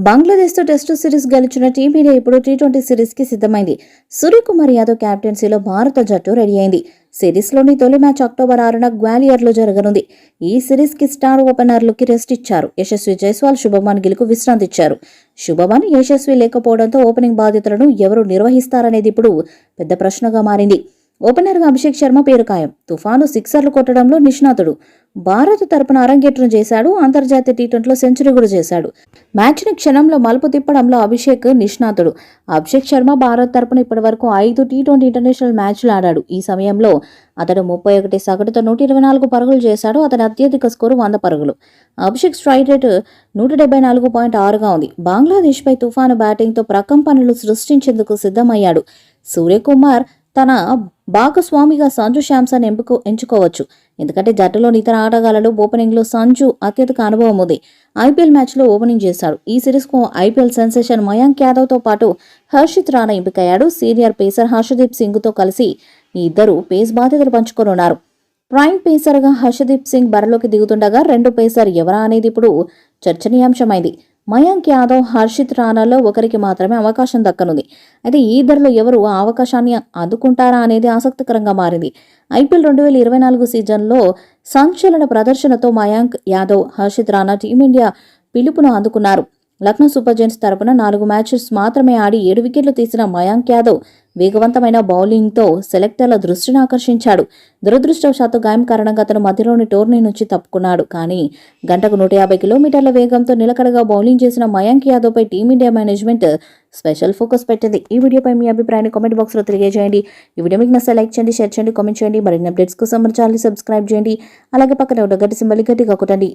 బంగ్లాదేశ్తో test series గెలిచిన team India ఇప్పుడు T20 సిరీస్కి సిద్ధమైంది. సూర్యకుమార్ యాదవ్ కెప్టెన్సీలో భారత జట్టు రెడీ అయింది. సిరీస్లోని తొలి మ్యాచ్ అక్టోబర్ 6న గ్వాలియర్లో జరగనుంది. ఈ సిరీస్కి స్టార్ ఓపెనర్లకి రెస్ట్ ఇచ్చారు. యశస్వి జైస్వాల్, శుభమన్ గిల్కు విశ్రాంతి ఇచ్చారు. శుభమన్, యశస్వి లేకపోవడంతో ఓపెనింగ్ బాధ్యతలను ఎవరు నిర్వహిస్తారనేది ఇప్పుడు పెద్ద ప్రశ్నగా మారింది. ఓపెనర్గా అభిషేక్ శర్మ పేరు ఖాయం. తుఫాను సిక్సర్లు కొట్టడంలో నిష్ణాతుడు. భారత్ తరపున అరంగేట్రం చేశాడు. అంతర్జాతీయ టీ20లో సెంచరీ కూడా చేశాడు. మ్యాచ్ని క్షణంలో మలుపు తిప్పడంలో అభిషేక్ నిష్ణాతుడు. అభిషేక్ శర్మ భారత్ తరపున ఇప్పటివరకు 5 టీ20 ఇంటర్నేషనల్ మ్యాచ్లు ఆడాడు. ఈ సమయంలో అతడు 31 సగటుతో 124 పరుగులు చేశాడు. అతని అత్యధిక స్కోరు 100 పరుగులు. అభిషేక్ స్ట్రైక్ రేటు 174.6గా ఉంది. బంగ్లాదేశ్పై తుఫాను బ్యాటింగ్తో ప్రకంపనలు సృష్టించేందుకు సిద్ధమయ్యాడు. సూర్యకుమార్ తన భాగస్వామిగా సంజు శాంసన్ ఎంచుకోవచ్చు. ఎందుకంటే జట్టులోని ఇతర ఆటగాళ్లలో ఓపెనింగ్లో సంజు అత్యధిక అనుభవం ఉంది. ఐపీఎల్ మ్యాచ్లో ఓపెనింగ్ చేశాడు. ఈ సిరీస్కు ఐపీఎల్ సెన్సేషన్ మయాంక్ యాదవ్తో పాటు హర్షిత్ రాణా ఎంపికయ్యాడు. సీనియర్ పేసర్ హర్షదీప్ సింగ్తో కలిసి ఈ ఇద్దరు పేస్ బాధ్యతలు పంచుకోనున్నారు. ప్రైమ్ పేసర్గా హర్షదీప్ సింగ్ బరిలోకి దిగుతుండగా రెండో పేసర్ ఎవరా అనేది ఇప్పుడు చర్చనీయాంశమైంది. మయాంక్ యాదవ్, హర్షిత్ రాణాలో ఒకరికి మాత్రమే అవకాశం దక్కనుంది. అయితే ఈ ఇద్దరిలో ఎవరు ఆ అవకాశాన్ని అందుకుంటారా అనేది ఆసక్తికరంగా మారింది. ఐపీఎల్ 2024 సీజన్లో సంచలన ప్రదర్శనతో మయాంక్ యాదవ్, హర్షిత్ రాణా టీమిండియా పిలుపును అందుకున్నారు. లక్నో సూపర్ జైంట్స్ తరపున 4 మ్యాచెస్ మాత్రమే ఆడి 7 వికెట్లు తీసిన మయాంక్ యాదవ్ వేగవంతమైన బౌలింగ్తో సెలెక్టర్ల దృష్టిని ఆకర్షించాడు. దురదృష్టవశాత్తు గాయం కారణంగా అతను మధ్యలోని టోర్నీ నుంచి తప్పుకున్నాడు. కానీ గంటకు 150 కిలోమీటర్ల వేగంతో నిలకడగా బౌలింగ్ చేసిన మయాంక్ యాదవ్పై టీమిండియా మేనేజ్మెంట్ స్పెషల్ ఫోకస్ పెట్టింది. ఈ వీడియోపై మీ అభిప్రాయాన్ని కామెంట్ బాక్స్లో తెలియజేయండి. ఈ వీడియో మీకు నచ్చితే లైక్ చేయండి, షేర్ చేయండి, కామెంట్ చేయండి. మరిన్ని అప్డేట్స్ కోసం మన ఛానల్ సబ్స్క్రైబ్ చేయండి. అలాగే పక్కనే ఉన్న గంట సింబల్ గట్టిగా కొట్టండి.